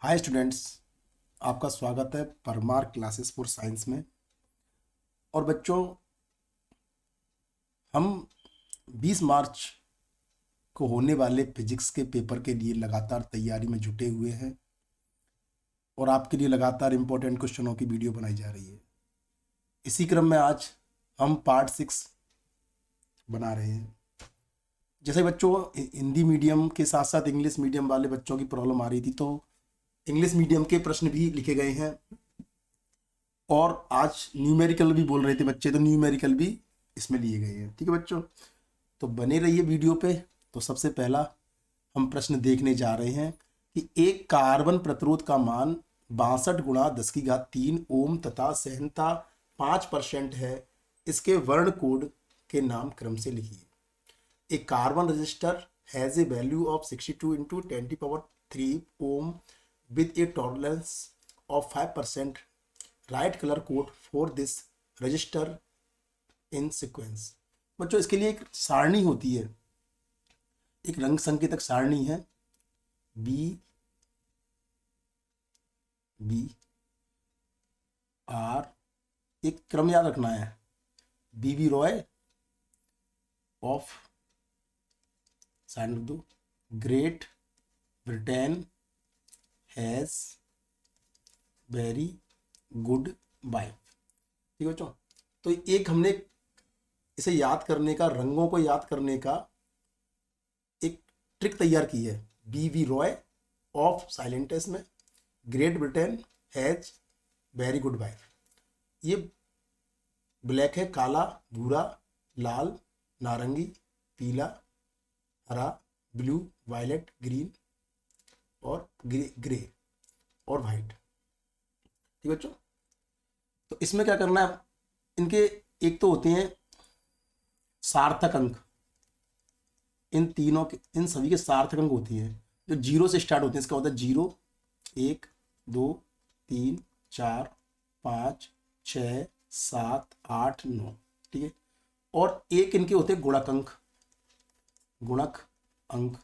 Hi students, आपका स्वागत है परमार क्लासेस फॉर साइंस में। और बच्चों, हम 20 मार्च को होने वाले फिजिक्स के पेपर के लिए लगातार तैयारी में जुटे हुए हैं और आपके लिए लगातार इम्पोर्टेंट क्वेश्चनों की वीडियो बनाई जा रही है। इसी क्रम में आज हम पार्ट 6 बना रहे हैं। जैसे बच्चों, हिंदी मीडियम के साथ साथ इंग्लिश मीडियम वाले बच्चों की प्रॉब्लम आ रही थी, तो इंग्लिश मीडियम के प्रश्न भी लिखे गए हैं और आज न्यूमेरिकल भी बोल रहे थे बच्चे, तो न्यूमेरिकल भी इसमें लिए गए हैं। ठीक है बच्चों, तो बने रहिए वीडियो पे। तो सबसे पहला हम प्रश्न देखने जा रहे हैं कि एक कार्बन प्रतिरोध का मान 62 गुणा 10⁻³ ओम तथा सहनता 5% है। इसके वर्ण कोड के नाम क्रम से लिखिए। एक carbon resistor has a value of 62 × 10⁻³ ohm with a tolerance of 5%. Write color code for this register in sequence. बच्चों, इसके लिए एक सारणी होती है, एक रंग संकेतक सारणी है बी आर। एक क्रम याद रखना है, बी रॉय ऑफ साइन रख दो, great Britain has very good wife. ठीक है बच्चों, तो एक हमने इसे याद करने का, रंगों को याद करने का एक ट्रिक तैयार की है। B Roy of silent S में Great Britain has very good wife. ये ब्लैक है, काला, भूरा, लाल, नारंगी, पीला, हरा, ब्लू, वायलेट, ग्रीन और ग्रे और वाइट। ठीक बच्चों, तो इसमें क्या करना है, इनके एक तो होते हैं सार्थक अंक, इन तीनों के, इन सभी के सार्थक अंक होती हैं जो 0 से स्टार्ट होते हैं। इसका होता है 0, 1, 2, 3, 4, 5, 6, 7, 8, 9। ठीक है, और एक इनके होते हैं गुणक अंक, गुणक अंक।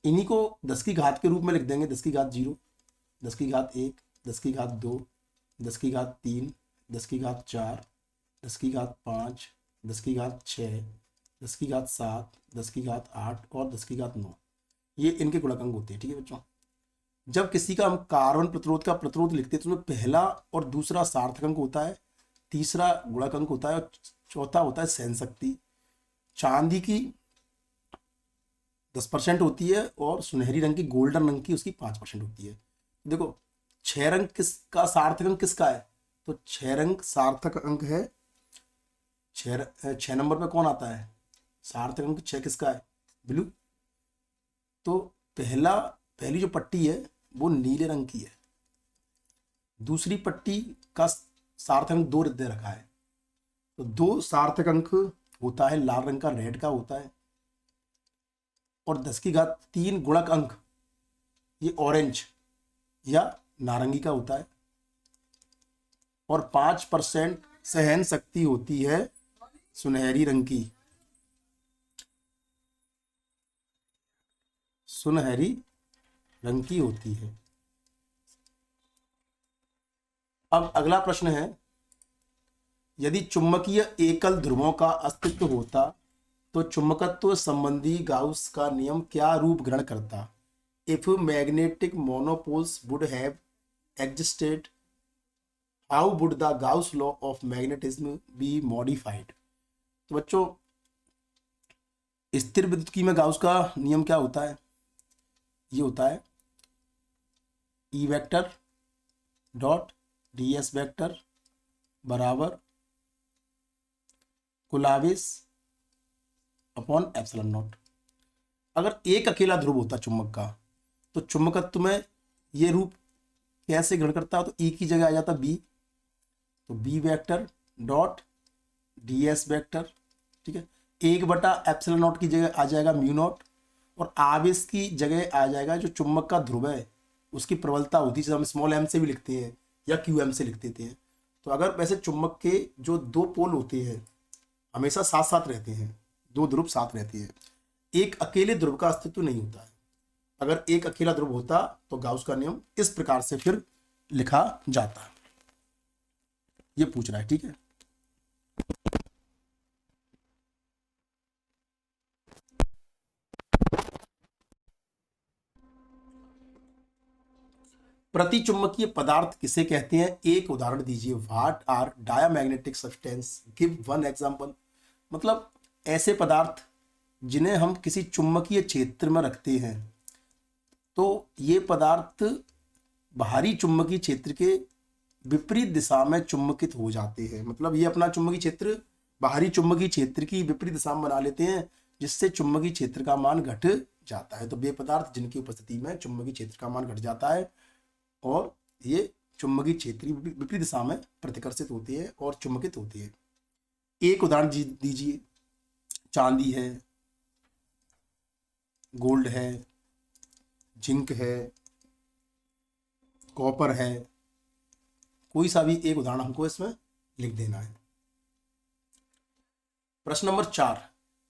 इन्हीं को 10 की घात के रूप में लिख देंगे। 10 की घात 0, 10 की घात 1, 10 की घात 2, 10 की घात 3, 10 की घात 4, 10 की घात 5, 10 की घात 6, 10 की घात 7, 10 की घात 8 और 10 की घात 9। ये इनके गुणक अंक होते हैं। ठीक है बच्चों, जब किसी का हम कार्बन प्रतिरोध का प्रतिरोध लिखते हैं तो उसमें पहला और दूसरा सार्थक अंक होता है, तीसरा गुणक अंक होता है और चौथा होता है सहन शक्ति। चांदी की 10% होती है और सुनहरी रंग की, गोल्डन रंग की, उसकी 5% होती है। देखो, 6 रंग किसका सार्थक अंक किसका है, तो 6 रंग सार्थक अंक है। 6 नंबर पे कौन आता है, सार्थक अंक 6 किसका है, ब्लू। तो पहली जो पट्टी है वो नीले रंग की है। दूसरी पट्टी का सार्थक अंक 2 दे रखा है, तो 2 सार्थक अंक होता है लाल रंग का, रेड का होता है। और 10 की घात 3 गुणक अंक, ये ऑरेंज या नारंगी का होता है। और 5% सहन शक्ति होती है सुनहरी रंग की, सुनहरी रंग की होती है। अब अगला प्रश्न है, यदि चुंबकीय एकल ध्रुवों का अस्तित्व होता तो चुंबकत्व संबंधी गाउस का नियम क्या रूप ग्रहण करता। If magnetic monopoles would have existed, how would the Gauss law of magnetism be modified. तो बच्चों, स्थिर विद्युत्की में गाउस का नियम क्या होता है, ये होता है E vector dot D S vector बराबर कुलाविस अपॉन एप्सिलॉन नॉट। अगर एक अकेला ध्रुव होता चुंबक का, तो चुंबकत्व में ये रूप कैसे ग्रहण करता है, तो ई की जगह आ जाता बी, तो B vector dot D S vector. ठीक है, 1/एप्सिलॉन नॉट की जगह आ जाएगा म्यू नॉट, और आवेश की जगह आ जाएगा जो चुंबक का ध्रुव है उसकी प्रबलता होती है, जिसे हम स्मॉल एम से भी लिखते हैं या क्यू एम से लिख देते हैं। तो अगर वैसे चुंबक के जो 2 पोल होते हैं हमेशा साथ साथ रहते हैं, 2 ध्रुव साथ रहते हैं, एक अकेले ध्रुव का अस्तित्व नहीं होता है। अगर एक अकेला ध्रुव होता तो गाउस का नियम इस प्रकार से फिर लिखा जाता। ये पूछ रहा है, ठीक है। प्रतिचुंबकीय पदार्थ किसे कहते हैं, एक उदाहरण दीजिए। What are diamagnetic substance, give one example. मतलब ऐसे पदार्थ जिन्हें हम किसी चुंबकीय क्षेत्र में रखते हैं तो ये पदार्थ बाहरी चुंबकीय क्षेत्र के विपरीत दिशा में चुंबकित हो जाते हैं। मतलब ये अपना चुंबकीय क्षेत्र बाहरी चुंबकीय क्षेत्र की विपरीत दिशा में बना लेते हैं, जिससे चुंबकीय क्षेत्र का मान घट जाता है। तो वे पदार्थ जिनकी उपस्थिति में चुंबकीय क्षेत्र का मान घट जाता है और ये चुंबकीय क्षेत्र की विपरीत दिशा में प्रतिकर्षित होती है और चुंबकित होती है। एक उदाहरण दीजिए। चांदी है, गोल्ड है, जिंक है, कॉपर है, कोई सा भी एक उदाहरण हमको इसमें लिख देना है। प्रश्न नंबर 4,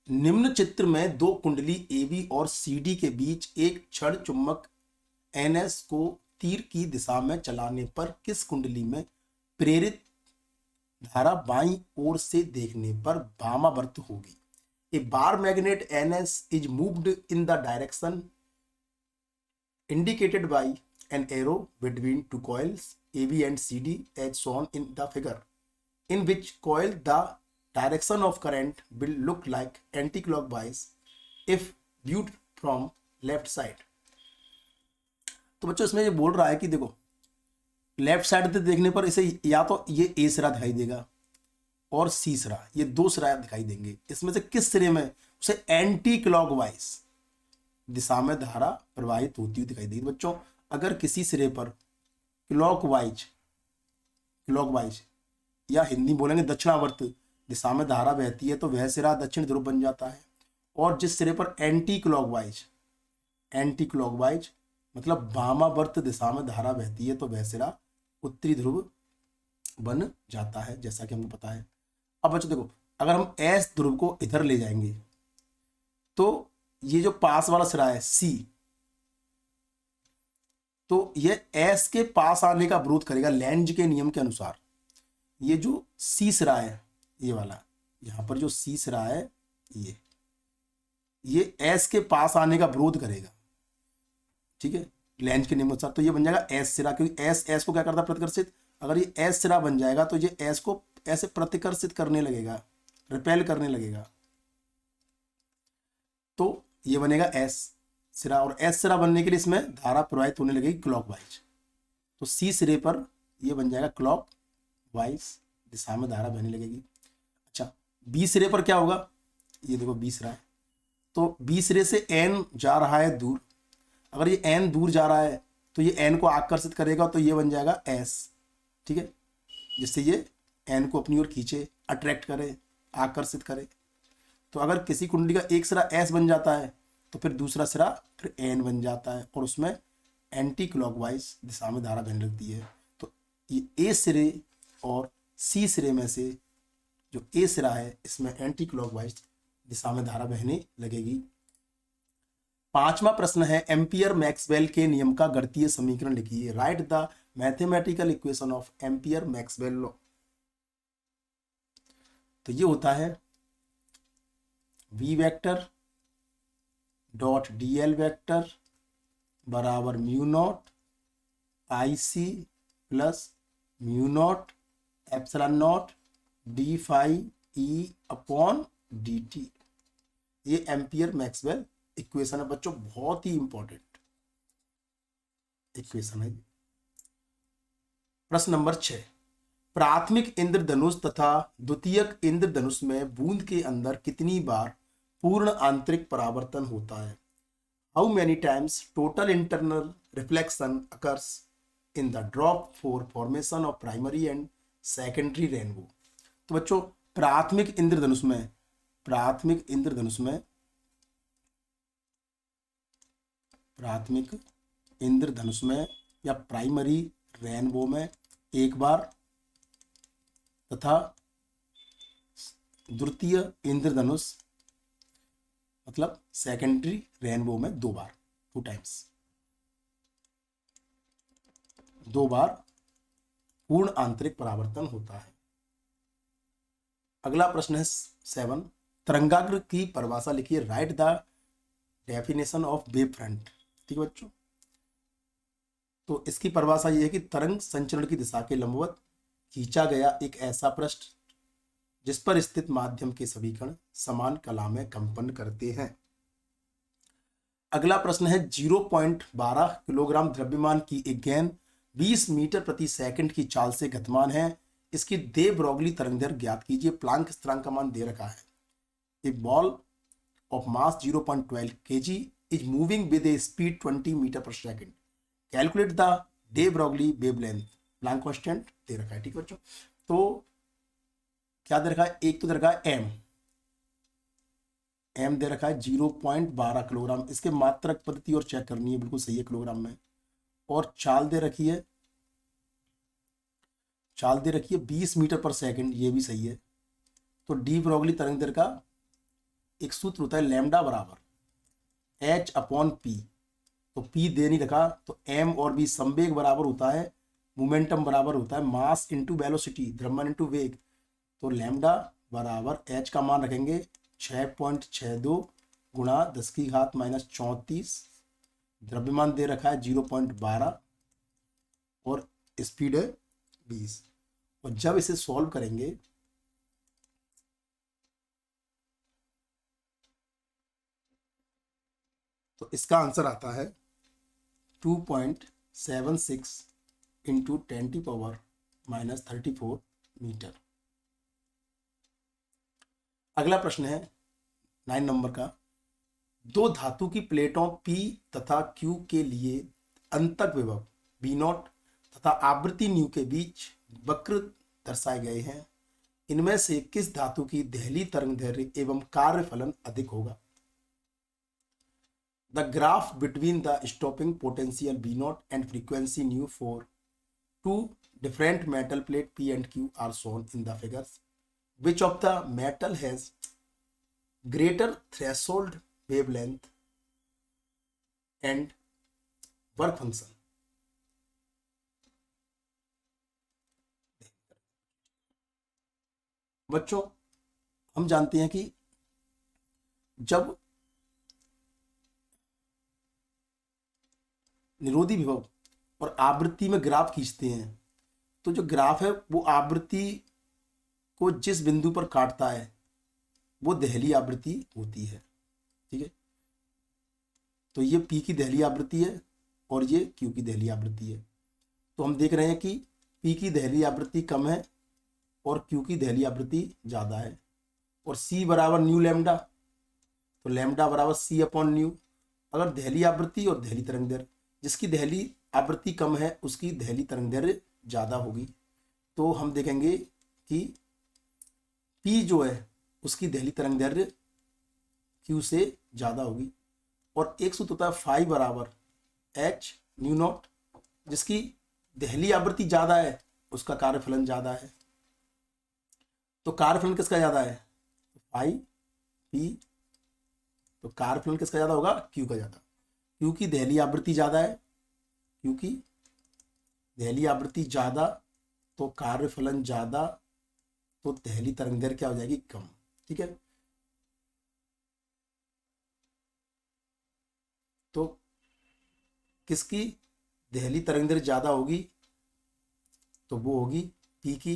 निम्न चित्र में दो कुंडली AB और CD के बीच एक क्षण चुंबक NS को तीर की दिशा में चलाने पर किस कुंडली में प्रेरित धारा बाईं ओर से देखने पर वामावर्त होगी। A bar magnet NS is moved in the direction indicated by an arrow between two coils AB and CD as shown in the figure, in which coil the direction of current will look like anti-clockwise if viewed from left side। तो बच्चों इसमें ये बोल रहा है कि देखो left side से देखने पर इसे या तो ये A सिरा दिखाई देगा और C सिरा, ये दो सिरा दिखाई देंगे। इसमें से किस सिरे में उसे एंटी क्लॉकवाइज दिशा में धारा प्रवाहित होती हुई दिखाई देगी। बच्चों अगर किसी सिरे पर क्लॉकवाइज या हिंदी बोलेंगे दक्षिणावर्त दिशा में धारा बहती है तो वह सिरा दक्षिण ध्रुव बन जाता है। और जिस सिरे पर एंटी क्लॉकवाइज मतलब वामावर्त दिशा में धारा बहती है तो वह सिरा उत्तरी ध्रुव बन जाता है, जैसा कि हमको पता है। अब बच्चों देखो अगर हम S ध्रुव को इधर ले जाएंगे तो ये जो पास वाला सिरा है C, तो ये S के पास आने का विरोध करेगा लेंज के नियम के अनुसार। ये जो C सिरा है ये वाला, यहां पर जो C सिरा है ये S के पास आने का विरोध करेगा, ठीक है, लेंज के नियम के अनुसार। तो ये बन जाएगा S सिरा, क्योंकि S को क्या करता है प्रतिकर्षित। अगर ये S सिरा बन जाएगा तो ये S को ऐसे प्रतिकर्षित करने लगेगा, रिपेल करने लगेगा, तो ये बनेगा S सिरा। और S सिरा बनने के लिए इसमें धारा प्रवाहित होने लगेगी क्लॉकवाइज, तो C सिरे पर ये बन जाएगा क्लॉकवाइज दिशा में धारा बहने लगेगी। अच्छा B सिरे पर क्या होगा, ये देखो B सिरा है तो B सिरे से N जा रहा है दूर। अगर ये N दूर जा रहा है तो ये N को आकर्षित करेगा तो ये बन जाएगा S, ठीक है, जिससे ये N को अपनी ओर खींचे, अट्रैक्ट करे, आकर्षित करे। तो अगर किसी कुंडली का एक सिरा S बन जाता है तो फिर दूसरा सिरा फिर N बन जाता है और उसमें एंटी क्लॉकवाइज दिशा में धारा बहने लगती है। तो ये A सिरे और C सिरे में से जो A सिरा है इसमें एंटी क्लॉकवाइज दिशा में धारा बहने लगेगी। 5वां प्रश्न है एम्पियर मैक्सवेल के नियम का गणितीय समीकरण लिखिए। Write the mathematical equation of Ampere Maxwell law. तो ये होता है V vector dot DL vector बराबर mu nought IC plus mu nought epsilon nought d phi E upon dt। ये एम्पियर मैक्सवेल इक्वेशन है बच्चों, बहुत ही इंपॉर्टेंट इक्वेशन है। प्रश्न नंबर 6, प्राथमिक इंद्रधनुष तथा द्वितीयक इंद्रधनुष में बूंद के अंदर कितनी बार पूर्ण आंतरिक परावर्तन होता है। How many times total internal reflection occurs in the drop for formation of primary and secondary rainbow. तो बच्चों प्राथमिक इंद्रधनुष में या प्राइमरी रेनबो में एक बार तथा द्वितीय इंद्रधनुष मतलब सेकेंडरी रेनबो में 2 बार। 2 टाइम्स, 2 बार पूर्ण आंतरिक परावर्तन होता है। अगला प्रश्न है 7, तरंगाग्र की परिभाषा लिखिए। Write the definition of wave front. ठीक है बच्चों, तो इसकी परिभाषा यह है कि तरंग संचरण की दिशा के लंबवत खींचा गया एक ऐसा पृष्ठ जिस पर स्थित माध्यम के सभी कण समान कला में कंपन करते हैं। अगला प्रश्न है 0.12 किलोग्राम द्रव्यमान की एक गेंद 20 मीटर प्रति सेकंड की चाल से गतिमान है। इसकी दे ब्रोगली तरंगदैर्घ्य ज्ञात कीजिए। प्लांक स्थिरांक का मान दे रखा है। A ball of mass 0.12 kg is moving with a speed 20 metre per second. Calculate the de Broglie wavelength. Planck constant दे रखा है। ठीक है बच्चों, तो क्या दे रखा है? एक तो दे रखा है एम दे रखा है 0.12 किलोग्राम। इसके मात्रक पद्धति और चेक करनी है, बिल्कुल सही है किलोग्राम में। और चाल दे रखी है 20 मीटर पर सेकंड, ये भी सही है। तो डी ब्रोगली तरंगदैर्घ्य का एक सूत्र होता है लैम्डा बराबर h/p। तो p दे नहीं रखा, तो m और b संवेग बराबर होता है, मोमेंटम बराबर होता है मास इंटू वेलोसिटी, द्रव्यमान इंटू वेग। तो लैम्डा बराबर h का मान रखेंगे 6.62 गुणा 10⁻⁻34। द्रव्यमान दे रखा है 0.12 और स्पीड है 20। और जब इसे सॉल्व करेंगे तो इसका आंसर आता है 2.76 इंटू 10⁻⁻34 मीटर। अगला प्रश्न है 9 नंबर का। दो धातु की प्लेटों P तथा Q के लिए अंतक विभव V0 तथा आवृत्ति न्यू के बीच वक्र दर्शाए गए हैं। इनमें से किस धातु की दहली तरंगदैर्घ्य एवं कार्यफलन अधिक होगा? The graph between the stopping potential V0 and frequency nu for two different metal plate P and Q are shown in the figures. Which of the metal has greater threshold wavelength and work function? बच्चों, हम जानते हैं कि जब निरोधी विभव और आवृत्ति में ग्राफ खींचते हैं तो जो ग्राफ है वो आवृत्ति को जिस बिंदु पर काटता है वो दहली आवृत्ति होती है। ठीक है, तो ये P की दहली आवृत्ति है और ये Q की दहली आवृत्ति है। तो हम देख रहे हैं कि P की दहली आवृत्ति कम है और Q की दहली आवृत्ति ज़्यादा है। और C बराबर न्यू लैम्डा, तो लैम्डा बराबर C/न्यू। अगर दहली आवृत्ति और दहली तरंगदैर्घ्य, जिसकी दहली आवृत्ति कम है उसकी दहली तरंगदैर्घ्य ज़्यादा होगी। तो हम देखेंगे कि P जो है उसकी दहली तरंगदैर्घ्य Q से ज़्यादा होगी। और एक सूत्र होता है फाई बराबर h/μ0, जिसकी दहली आवृत्ति ज़्यादा है उसका कार्यफलन ज़्यादा है। तो कार्यफलन किसका ज़्यादा है? Phi P। तो कार्यफलन किसका ज़्यादा होगा? Q का ज़्यादा। Q की दहली आवृत्ति ज़्यादा है, Q की दहली आवृत्ति ज़्यादा तो कार्यफलन ज़्यादा, तो दहली तरंगदैर्घ्य क्या हो जाएगी? कम। ठीक है, तो किसकी दहली तरंगदैर्घ्य ज़्यादा होगी? तो वो होगी P की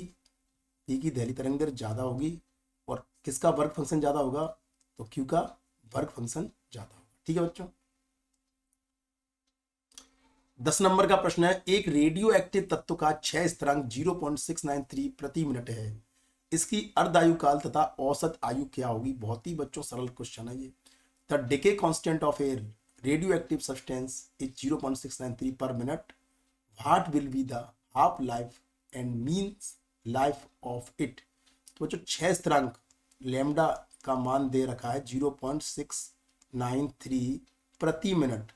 दहली तरंगदैर्घ्य ज़्यादा होगी। और किसका वर्क फंक्शन ज़्यादा होगा? तो Q का वर्क फंक्शन ज़्यादा होगा। ठीक है बच्चों, 10 नंबर का प्रश्न है। एक रेडियो एक्टिव तत्व का क्षय स्थिरांक 0.693 प्रति मिनट है। इसकी अर्धायु काल तथा औसत आयु क्या होगी? बहुत ही बच्चों सरल क्वेश्चन है ये। The decay constant of A radio active substance is 0.693 पर minute. What will be the half life and means life of it? तो बच्चों क्षय स्थिरांक लैम्डा का मान दे रखा है 0.693 प्रति मिनट,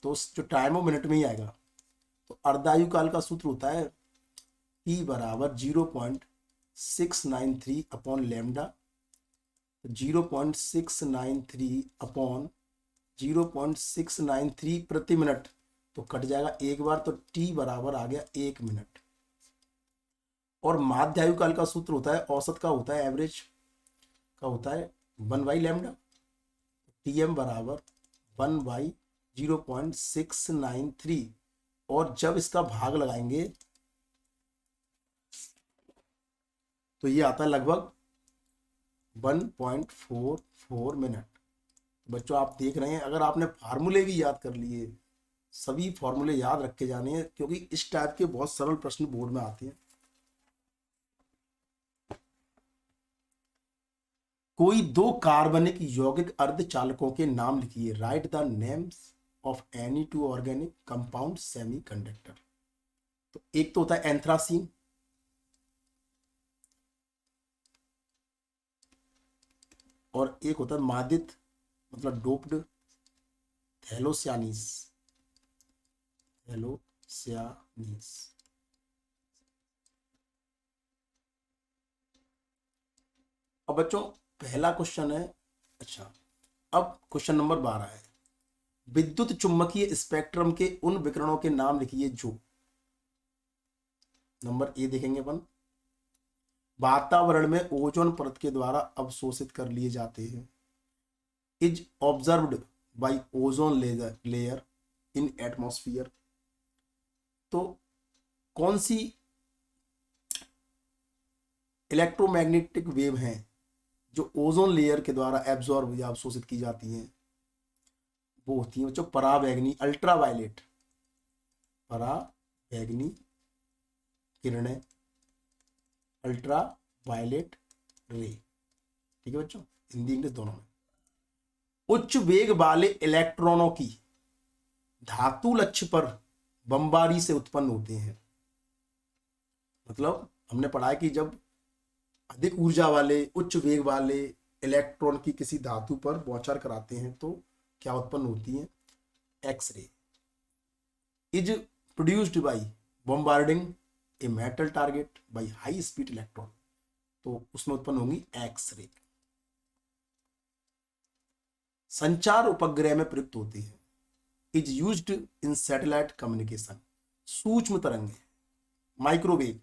तो जो टाइम वो मिनट में ही आएगा। तो अर्धायु काल का सूत्र होता है P बराबर 0.693 अपॉन लैम्डा। 0.693 अपॉन 0.693 प्रति मिनट, तो कट जाएगा एक बार, तो टी बराबर आ गया 1 मिनट। और माध्य आयु काल का सूत्र होता है, औसत का होता है, एवरेज का होता है 1/λ। टी एम बराबर 1/0.693, और जब इसका भाग लगाएंगे तो ये आता है लगभग 1.44 मिनट। बच्चों आप देख रहे हैं, अगर आपने फार्मूले भी याद कर लिए, सभी फार्मूले याद रखे जाने हैं, क्योंकि इस टाइप के बहुत सरल प्रश्न बोर्ड में आते हैं। कोई दो कार्बनिक यौगिक अर्धचालकों के नाम लिखिए। Write the names of any two organic compound semiconductor. तो एक तो होता है एंथ्रासीन, और एक होता है मादित मतलब डोप्ड थैलोसियानीस। अब बच्चों पहला क्वेश्चन है, अच्छा अब क्वेश्चन नंबर 12 है, विद्युत चुंबकीय स्पेक्ट्रम के उन विकिरणों के नाम लिखिए जो, नंबर ए देखेंगे अपन, वातावरण में ओजोन परत के द्वारा अवशोषित कर लिए जाते हैं, is observed bye ozone layer in atmosphere. तो कौन सी इलेक्ट्रोमैग्नेटिक वेव हैं जो ओजोन लेयर के द्वारा एब्जॉर्ब या अवशोषित की जाती हैं? वो होती है बच्चों पराबैंगनी, अल्ट्रावायलेट, पराबैंगनी किरणें, अल्ट्रा वायलेट रे। ठीक है बच्चों, हिंदी इंग्लिश दोनों में। उच्च वेग वाले इलेक्ट्रॉनों की धातु लक्ष्य पर बमबारी से उत्पन्न होते हैं। मतलब हमने पढ़ा है कि जब अधिक ऊर्जा वाले उच्च वेग वाले इलेक्ट्रॉन की किसी धातु पर बौछार कराते हैं तो क्या उत्पन्न होती है? X ray. Is produced by bombarding a metal target by high speed electron, तो उसमें उत्पन्न होंगी एक्सरे। संचार उपग्रह में प्रयुक्त होती है, is used in satellite communication. सूक्ष्म तरंगे, माइक्रोवेव,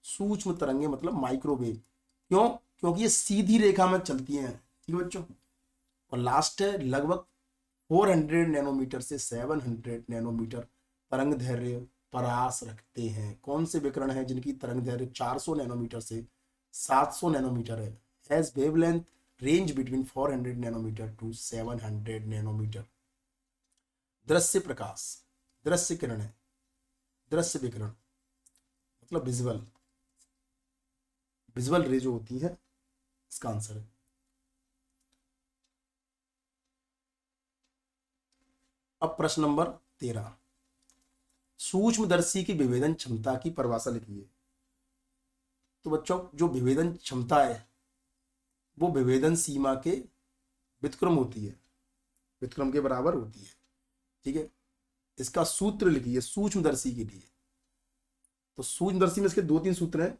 सूक्ष्म तरंगे मतलब माइक्रोवेव, क्यों? क्योंकि ये सीधी रेखा में चलती हैं। ठीक है बच्चों, और लास्ट है लगभग 400 नैनोमीटर से 700 नैनोमीटर तरंग दैर्ध्य परास रखते हैं। कौन से विकिरण हैं जिनकी तरंग दैर्ध्य 400 नैनोमीटर से 700 नैनोमीटर है? Has wavelength range between 400 nanometer to 700 nanometer. दृश्य प्रकाश, दृश्य किरणें, दृश्य विकिरण मतलब विजुअल, विजुअल रे जो होती है, इसका आंसर है। अब प्रश्न नंबर 13, सूक्ष्मदर्शी की विभेदन क्षमता की परिभाषा लिखिए। तो बच्चों जो विभेदन क्षमता है वो विभेदन सीमा के व्युत्क्रम होती है, व्युत्क्रम के बराबर होती है। ठीक है, इसका सूत्र लिखिए सूक्ष्मदर्शी के लिए। तो सूक्ष्मदर्शी में इसके 2-3 सूत्र हैं,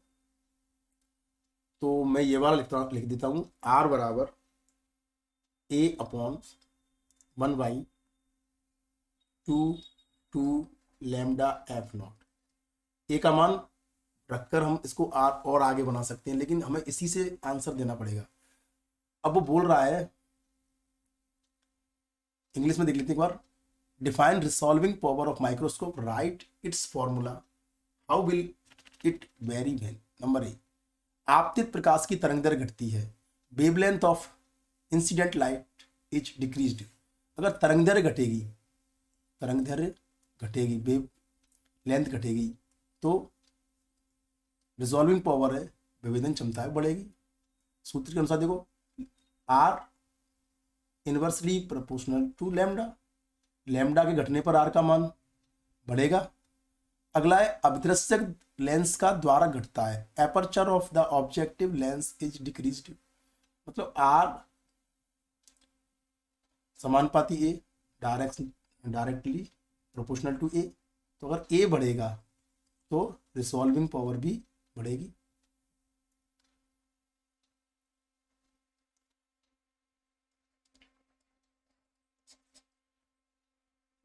तो मैं ये वाला लिख देता हूं, R बराबर A/1/2 लैम्डा F नॉट। ए का मान रखकर हम इसको R और आगे बना सकते हैं, लेकिन हमें इसी से आंसर देना पड़ेगा। अब वो बोल रहा है, इंग्लिश में देख लेते हैं एक बार, define resolving power of microscope, write its formula, how will it vary well. Number A, आपतित प्रकाश की तरंग दैर्ध्य घटती है, wavelength of incident light is decreased. अगर तरंग दैर्ध्य घटेगी, तरंग दैर्ध्य घटेगी, वेव लेंथ घटेगी, तो रिजॉल्विंग पावर है, विभेदन क्षमता है, बढ़ेगी। सूत्र के अनुसार देखो, R inversely proportional to lambda, lambda के घटने पर R का मान बढ़ेगा। अगला है अभिदृश्यक लेंस का द्वारा घटता है, aperture of the objective lens is decreased. मतलब R समानुपाती A, directly proportional to A। तो अगर A बढ़ेगा तो रिसॉल्विंग पावर भी बढ़ेगी।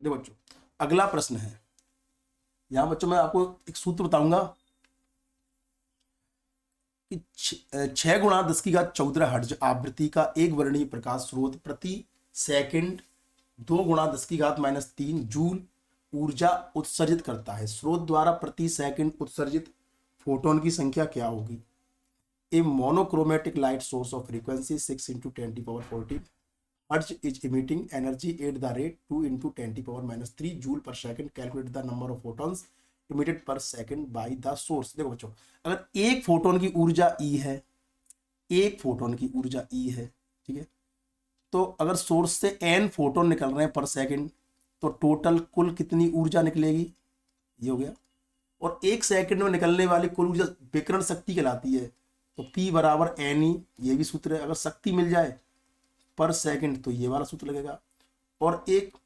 देखो बच्चों, अगला प्रश्न है, यहां बच्चों मैं आपको एक सूत्र बताऊंगा कि 6 × 10⁻14 हर्ट्ज आवृत्ति का एक वर्णीय प्रकाश स्रोत प्रति सेकंड 2 × 10⁻³ जूल ऊर्जा उत्सर्जित करता है। स्रोत द्वारा प्रति सेकंड उत्सर्जित फोटोन की संख्या क्या होगी? A monochromatic light source of frequency 6 × 10⁻14 hertz is emitting energy at the rate 2 × 10⁻³ joule per second. Calculate the number of photons emitted per second by the source. देखो बच्चों, अगर एक फोटोन की ऊर्जा ई है, एक फोटोन की ऊर्जा ई है, ठीक है, तो अगर सोर्स से एन फोटोन निकल रहे हैं पर सेकंड, तो टोटल कुल कितनी ऊर्जा निकलेगी? ये हो गया। और एक सेकंड में निकलने वाली कुल ऊर्जा विकिरण शक्ति कहलाती है, तो P बराबर NE, ये भी सूत्र है। अगर शक्ति मिल जाए पर सेकंड तो ये वाला सूत्र लगेगा, और एक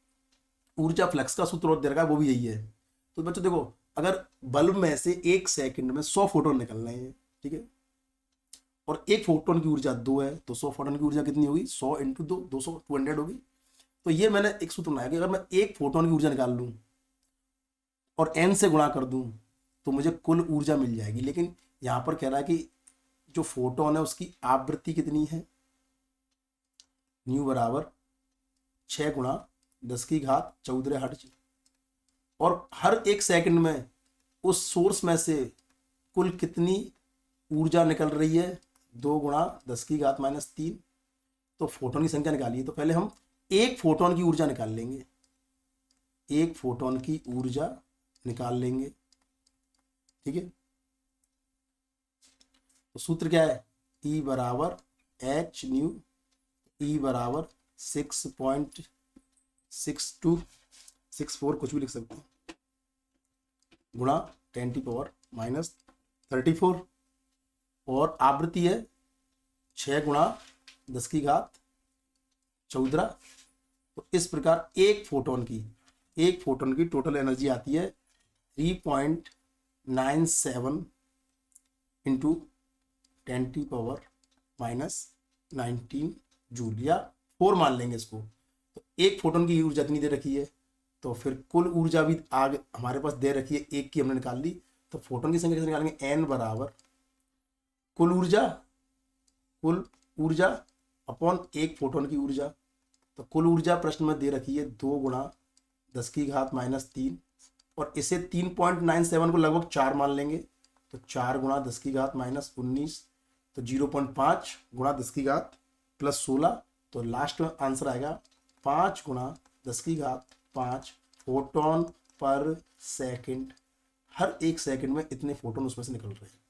ऊर्जा फ्लक्स का सूत्र और दे रखा है, वो भी यही है। तो बच्चों देखो, अगर बल्ब में से एक सेकंड में 100 फोटोन निकल रहे हैं, ठीक है, और एक फोटोन की ऊर्जा 2 है, तो 100 फोटोन की ऊर्जा कितनी होगी? 100 × 2, 200, 200 होगी। तो ये मैंने एक सूत्र बनाया कि अगर मैं एक फोटोन की ऊर्जा निकाल लूं और n से गुणा कर दूं तो मुझे कुल ऊर्जा मिल जाएगी। लेकिन यहां पर कह रहा है कि जो फोटोन है उसकी आवृत्ति कितनी है? न्यू बराबर 6 × 10⁻14 हर्ट्ज, और हर एक सेकंड में उस सोर्स में से कुल कितनी ऊर्जा निकल रही है? 2 × 10⁻³ तो फोटोन की संख्या निकालिए। तो पहले हम एक फोटोन की ऊर्जा निकाल लेंगे, एक फोटोन की ऊर्जा निकाल लेंगे, ठीक है। तो सूत्र क्या है? E बराबर H न्यू, E बराबर 6.6264, कुछ भी लिख सकते हैं, गुणा 10⁻34, और आवृत्ति है 6 × 10⁻14। तो इस प्रकार एक फोटोन की टोटल एनर्जी आती है 3.97 × 10⁻19 जूल, या 4 मान लेंगे इसको। तो एक फोटोन की ऊर्जा इतनी दे रखी है, तो फिर कुल ऊर्जा भी आगे हमारे पास दे रखी है, एक की हमने निकाल ली। तो फोटोन की संख्या कैसे निकालेंगे? n बराबर कुल ऊर्जा अपॉन एक फोटोन की ऊर्जा। तो कुल ऊर्जा प्रश्न में दे रखी है 2 × 10⁻³ और इसे 3.97 को लगभग 4 मान लेंगे, तो 4 × 10⁻19, तो 0.5 × 10⁻+16, तो लास्ट में आंसर आएगा 5 × 10⁻5 फोटोन पर सेकंड। हर एक सेकंड में इतने फोटोन उसमें से निकल रहे हैं।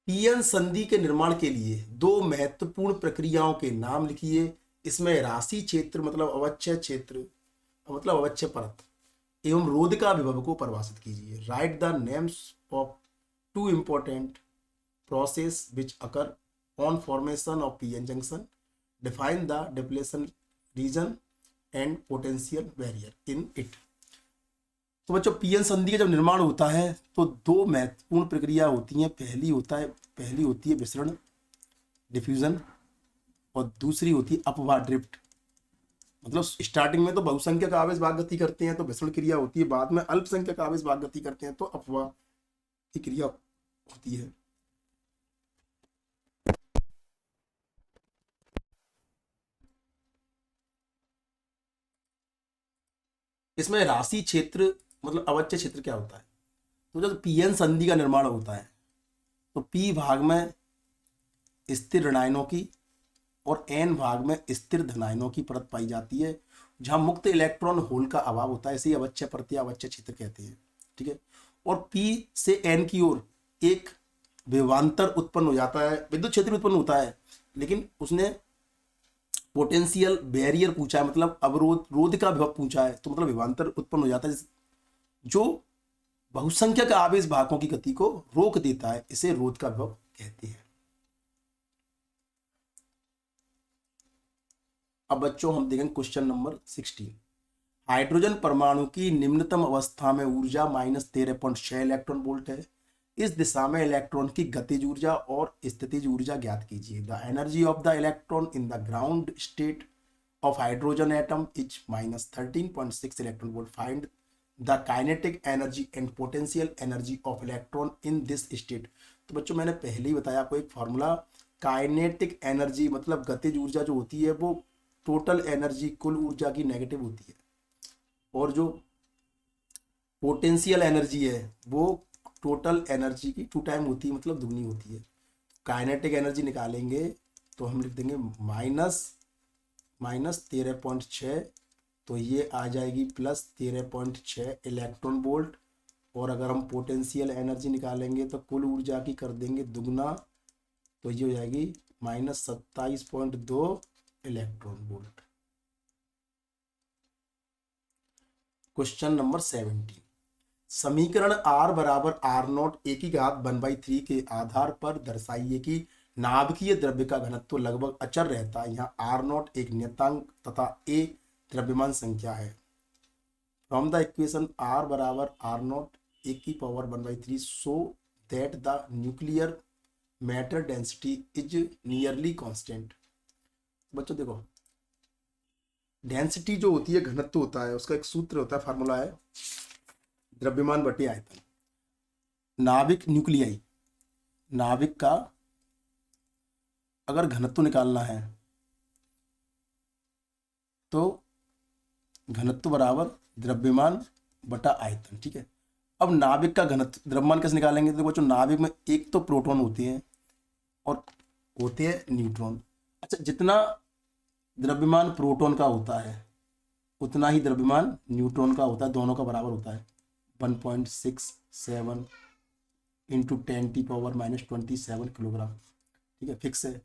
पीएन संधि के निर्माण के लिए 2 महत्वपूर्ण प्रक्रियाओं के नाम लिखिए। इसमें राशि क्षेत्र मतलब अवच्छय क्षेत्र मतलब अवच्छय परत एवं रोधिका विभव को परिभाषित कीजिए। Right the names of 2 important process which occur on formation of PN junction. Define the depletion region and potential barrier in it. तो बच्चों, पीएन संधि का जब निर्माण होता है तो 2 महत्वपूर्ण प्रक्रिया होती हैं। पहली होती है विसरण डिफ्यूजन, और दूसरी होती है अपवाह ड्रिफ्ट। मतलब स्टार्टिंग में तो बहुसंख्यक आवेश भाग गति करते हैं तो विसरण क्रिया होती है, बाद में अल्पसंख्यक आवेश भाग गति करते हैं तो अपवाह की क्रिया होती है। इसमें राशि क्षेत्र मतलब अवच्छय क्षेत्र क्या होता है? तो जब पीएन संधि का निर्माण होता है तो पी भाग में स्थिर ऋणायनों की और एन भाग में स्थिर धनायनों की परत पाई जाती है, जहां मुक्त इलेक्ट्रॉन होल का अभाव होता है। इसे अवच्छय परत या अवच्छय क्षेत्र कहते हैं, ठीक है। और पी से एन की ओर एक विभवांतर उत्पन्न हो जाता है, विद्युत क्षेत्र उत्पन्न होता है, लेकिन उसने पोटेंशियल बैरियर पूछा है, मतलब अवरोध रोध का विभव पूछा है, तो मतलब विभवांतर उत्पन्न हो जाता है जो बहुसंख्यक आवेश भागों की गति को रोक देता है। इसे रोध का विभव कहते हैं। अब बच्चों हम देखेंगे क्वेश्चन नंबर 16। हाइड्रोजन परमाणु की निम्नतम अवस्था में ऊर्जा -13.6 इलेक्ट्रॉन वोल्ट है, इस दिशा में इलेक्ट्रॉन की गतिज ऊर्जा और स्थितिज ऊर्जा ज्ञात कीजिए। The energy of the electron in the ground state of hydrogen atom is minus 13.6 electron volt. Find the kinetic energy and potential energy of electron in this state. तो बच्चों मैंने पहले ही बताया आपको एक फॉर्मूला, काइनेटिक एनर्जी मतलब गतिज ऊर्जा जो होती है वो टोटल एनर्जी कुल ऊर्जा की नेगेटिव होती है, और जो पोटेंशियल एनर्जी है वो टोटल एनर्जी की 2 टाइम होती है, मतलब दुगनी होती है। काइनेटिक एनर्जी निकालेंगे तो हम लिख देंगे माइनस 13.6, तो ये आ जाएगी प्लस 13.6 इलेक्ट्रॉन वोल्ट। और अगर हम पोटेंशियल एनर्जी निकालेंगे तो कुल ऊर्जा की कर देंगे दुगना, तो ये हो जाएगी minus 27.2 electron volt. Question number 17, समीकरण R बराबर R0 एक की घात 1/3 के आधार पर दर्शाइए कि नाभिकीय द्रव्य का घनत्व लगभग अचर रहता है। यहाँ R0 एक नियतांक तथा A द्रव्यमान संख्या है। फ्रॉम द इक्वेशन R बराबर R0 एक की power 1/3 so that the nuclear matter density is nearly constant. बच्चों देखो, डेंसिटी जो होती है, घनत्व होता है, उसका एक सूत्र होता है, फार्मूला है द्रव्यमान बटे आयतन। नाभिक न्यूक्लियाई, नाभिक का अगर घनत्व निकालना है तो घनत्व बराबर द्रव्यमान बटा आयतन, ठीक है। अब नाभिक का घनत्व द्रव्यमान कैसे निकालेंगे? तो बच्चों नाभिक में एक तो प्रोटॉन होते हैं और होते हैं न्यूट्रॉन। अच्छा, जितना द्रव्यमान प्रोटॉन का होता है उतना ही द्रव्यमान न्यूट्रॉन का होता है, दोनों का बराबर होता है। 1.67 इंटू 10⁻⁻27 किलोग्राम, ठीक है, फिक्स है।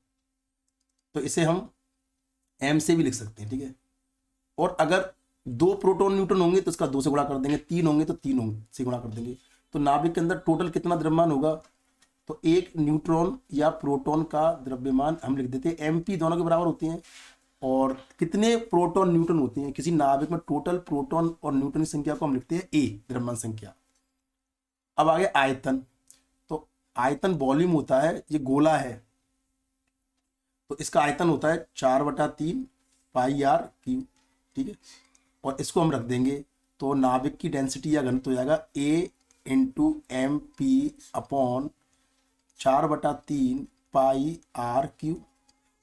तो इसे हम m से भी लिख सकते हैं, ठीक है। और अगर 2 प्रोटॉन न्यूट्रॉन होंगे तो इसका 2 से गुणा कर देंगे, 3 होंगे तो 3 से गुणा कर देंगे। तो नाभिक के अंदर टोटल कितना द्रव्यमान होगा? तो एक न्यूट्रॉन या प्रोटॉन का द्रव्यमान हम लिख देते हैं mp, दोनों के बराबर होते हैं। और कितने प्रोटॉन न्यूट्रॉन होते हैं किसी नाभिक में? टोटल प्रोटॉन और न्यूट्रॉन की संख्या को हम लिखते हैं a, द्रव्यमान संख्या। अब आगे आयतन, तो आयतन वॉल्यूम होता है, ये गोला है तो इसका आयतन होता है 4/3 पाई r क्यूब, ठीक है। और इसको हम रख देंगे तो नाभिक की डेंसिटी या घनत्व हो जाएगा a into M P upon 4/3 pi r cube.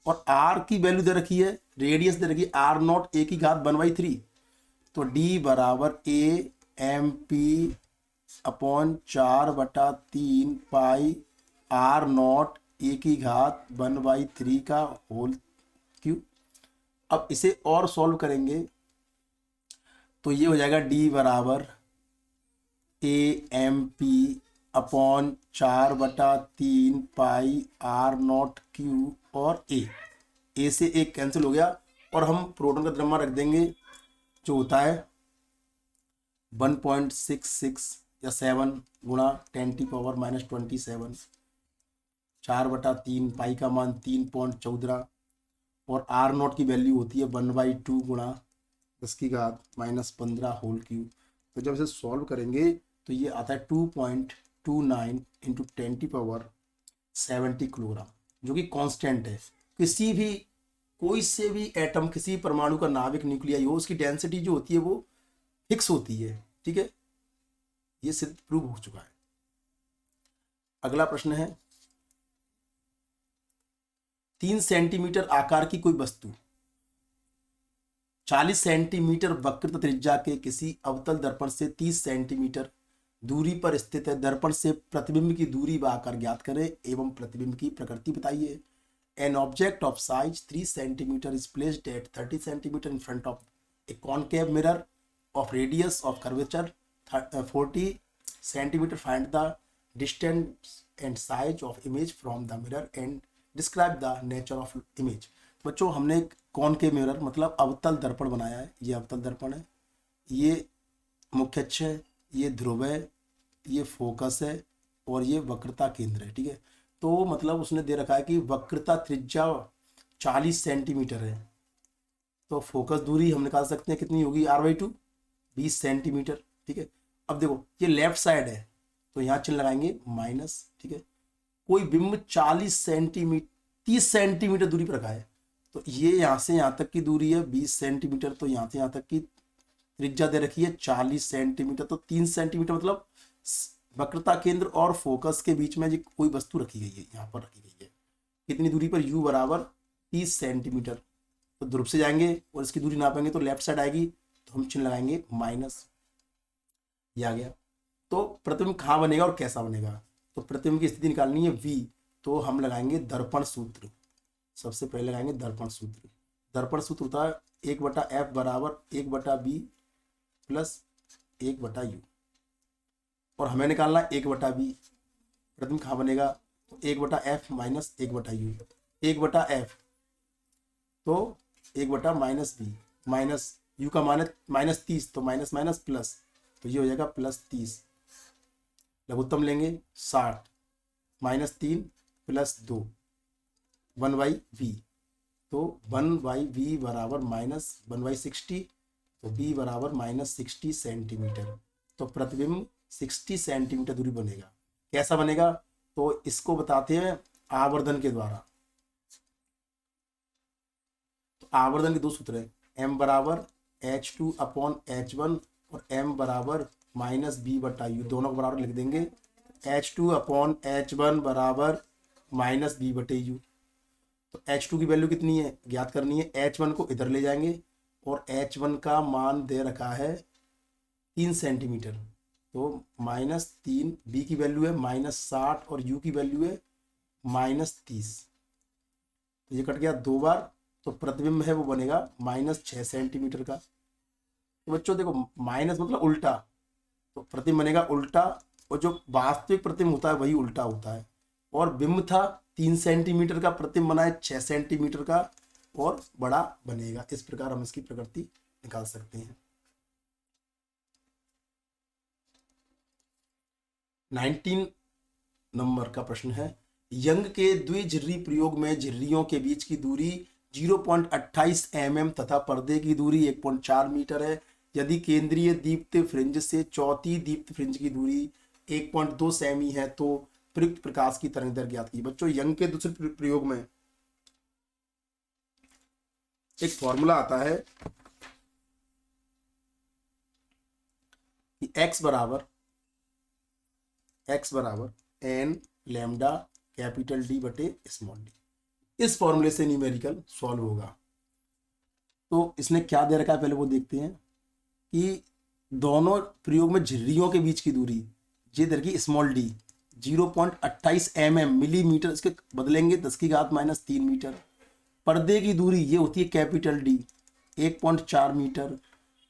और r की वैल्यू दे रखी है, रेडियस दे रखी है R0 a की घात 1/3, तो d बराबर a M P upon 4/3 pi R0 a की घात 1/3 का होल क्यूब। अब इसे और सॉल्व करेंगे तो ये हो जाएगा d बराबर a M P upon 4/3 pi R0 cube और a से एक कैंसिल हो गया। और हम प्रोटॉन का द्रव्यमान रख देंगे जो होता है 1.66 या 7 गुणा 10⁻⁻27, 4/3 पाई का मान 3.14 और R0 की वैल्यू होती है 1/2 गुणा 10 की घात -15 होल क्यूब। तो जब इसे सॉल्व करेंगे तो ये आता है 2.29 इंटू 10⁻70 किलोग्राम, जो कि कांस्टेंट है। किसी भी कोई से भी एटम, किसी परमाणु का नाभिक न्यूक्लियाई हो, उसकी डेंसिटी जो होती है वो फिक्स होती है, ठीक है। ये सिद्ध प्रूव हो चुका है। अगला प्रश्न है, 3 सेंटीमीटर आकार की कोई वस्तु 40 सेंटीमीटर वक्रता त्रिज्या के किसी अवतल दर्पण से 30 सेंटीमीटर दूरी पर स्थित है। दर्पण से प्रतिबिंब की दूरी व आकार ज्ञात करें एवं प्रतिबिंब की प्रकृति बताइए। An object of size 3 centimeter is placed at 30 centimeter in front of a concave mirror of radius of curvature 40 centimeter. Find the distance and size of image from the mirror and describe the nature of image. बच्चों हमने एक concave mirror मतलब अवतल दर्पण बनाया है। ये अवतल दर्पण है, ये मुख्य अक्ष है, ये ध्रुव है, ये फोकस है और ये वक्रता केंद्र है, ठीक है। तो मतलब उसने दे रखा है कि वक्रता त्रिज्या 40 सेंटीमीटर है, तो फोकस दूरी हम निकाल सकते हैं कितनी होगी, r/2 20 सेंटीमीटर, ठीक है। अब देखो ये लेफ्ट साइड है तो यहाँ चिन्ह लगाएंगे माइनस, ठीक है। कोई बिंब 40 सेंटीमीटर 30 सेंटीमीटर दूरी पर रखा है, तो ये यहाँ से यहाँ तक की दूरी है 20 सेंटीमीटर, तो यहाँ से यहाँ तक की त्रिज्या दे रखी है 40 सेंटीमीटर, तो 3 सेंटीमीटर मतलब वक्रता केंद्र और फोकस के बीच में जो कोई वस्तु रखी गई है, यहाँ पर रखी गई है। कितनी दूरी पर? u बराबर 30 सेंटीमीटर। तो ध्रुव से जाएंगे और इसकी दूरी नापेंगे तो लेफ्ट साइड आएगी, तो हम चिन्ह लगाएंगे माइनस। ये आ गया। तो प्रतिबिंब कहाँ बनेगा और कैसा बनेगा? तो प्रतिबिंब की स्थिति निकालनी है v, तो हम लगाएंगे दर्पण सूत्र। सबसे पहले लगाएंगे दर्पण सूत्र। दर्पण सूत्र होता है 1/f बराबर 1/b प्लस 1/u, और हमें निकालना 1/b। प्रतिबिंब कहाँ बनेगा? तो 1/f माइनस 1/u। 1/f तो 1/-b माइनस u का मान -30, तो माइनस माइनस प्लस, तो ये हो जाएगा +30। लघुत्तम लेंगे 60 -3 + 2 1/v, तो 1/v बराबर -1/60, तो b बराबर -60 सेंटीमीटर। तो प्रतिबिंब 60 सेंटीमीटर दूरी बनेगा। कैसा बनेगा? तो इसको बताते हैं आवर्धन के द्वारा। तो आवर्धन के दो सूत्र है, m बराबर h2/h1 और m बराबर -b/u, दोनों को बराबर लिख देंगे। h2/h1 बराबर -b/u। तो h2 की वैल्यू कितनी है ज्ञात करनी है। h1 को इधर ले जाएंगे और h1 का मान दे रखा है 3 सेंटीमीटर, तो -3। b की वैल्यू है -60 और u की वैल्यू है -30, तो ये कट गया 2 बार। तो प्रतिबिंब है वो बनेगा -6 सेंटीमीटर का। तो बच्चों देखो, माइनस मतलब उल्टा, तो प्रतिबिंब बनेगा उल्टा, और जो वास्तविक प्रतिबिंब होता है वही उल्टा होता है। और बिंब था 3 सेंटीमीटर का, प्रतिबिंब बना है 6 सेंटीमीटर का और बड़ा बनेगा। इस प्रकार हम इसकी प्रकृति निकाल सकते हैं। 19 नंबर का प्रश्न है, यंग के द्विझिर्री प्रयोग में झिर्रियों के बीच की दूरी 0.28 mm तथा पर्दे की दूरी 1.4 मीटर है। यदि केंद्रीय दीप्त फ्रिंज से चौथी दीप्त फ्रिंज की दूरी 1.2 सेमी है तो प्रयुक्त प्रकाश की तरंगदैर्घ्य ज्ञात कीजिए। बच्चों, यंग के दूसरे प्रयोग में एक फॉर्मूला आता है कि x बराबर n लैम्डा कैपिटल D बटे स्मॉल d। इस फॉर्मूले से न्यूमेरिकल सॉल्व होगा। तो इसने क्या दे रखा है पहले वो देखते हैं कि दोनों प्रयोग में झिर्रियों के बीच की दूरी ये दे रखी स्मॉल d 0.28 mm मिलीमीटर, इसके बदलेंगे 10⁻³ मीटर। पर्दे की दूरी ये होती है कैपिटल D 1.4 मीटर।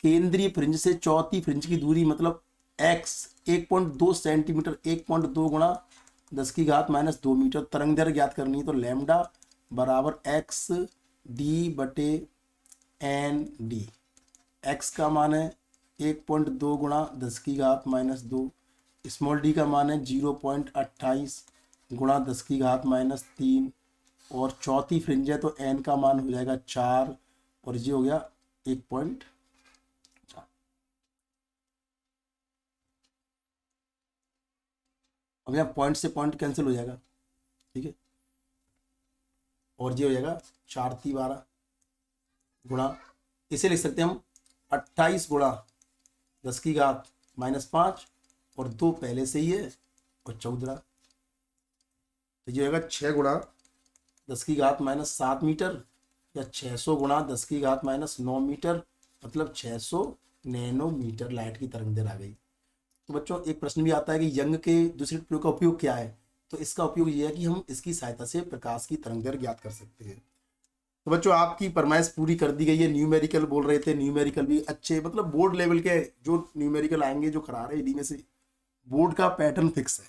केंद्रीय फ्रिंज से चौथी फ्रिंज की दूरी मतलब x 1.2 सेंटीमीटर, 1.2 गुणा 10⁻² मीटर। तरंगदैर्घ्य ज्ञात करनी है, तो लैम्डा बराबर x d बटे n d। x का मान है 1.2 गुणा 10⁻² स्मॉल d का मान है 0.28 गुणा 10⁻³ और चौथी फ्रिंज है तो n का मान हो जाएगा 4 और ये हो गया 1.4। अब यहाँ पॉइंट से पॉइंट कैंसिल हो जाएगा, ठीक है, और ये हो जाएगा 4 × 12 गुणा, इसे लिख सकते हैं हम 28 गुणा 10⁻⁻5 और 2 पहले से ही है और 14, तो ये होगा 6 गुणा 10⁻⁻7 मीटर या 600 गुणा 10⁻⁹ मीटर, मतलब 600 नैनोमीटर लाइट की तरंगदैर्घ्य आ गई। तो बच्चों, एक प्रश्न भी आता है कि यंग के दूसरे प्रयोग का उपयोग क्या है। तो इसका उपयोग ये है कि हम इसकी सहायता से प्रकाश की तरंगदैर्घ्य ज्ञात कर सकते हैं। तो बच्चों, आपकी फरमाइश पूरी कर दी गई है। न्यूमेरिकल बोल रहे थे, न्यूमेरिकल भी अच्छे, मतलब बोर्ड लेवल के जो न्यूमेरिकल आएंगे जो करा रहे हैं, इन्हीं में से बोर्ड का पैटर्न फिक्स है।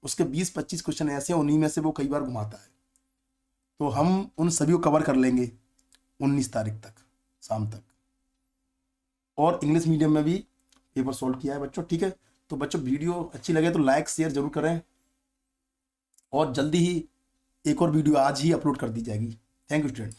उसके 20-25 क्वेश्चन ऐसे हैं, उन्हीं में से वो कई बार घुमाता है। तो हम उन सभी को कवर कर लेंगे 19 तारीख तक शाम तक। और इंग्लिश मीडियम में भी पेपर सॉल्व किया है बच्चों, ठीक है। तो बच्चों, वीडियो अच्छी लगे तो लाइक शेयर जरूर करें, और जल्दी ही एक और वीडियो आज ही अपलोड कर दी जाएगी। Thank you student.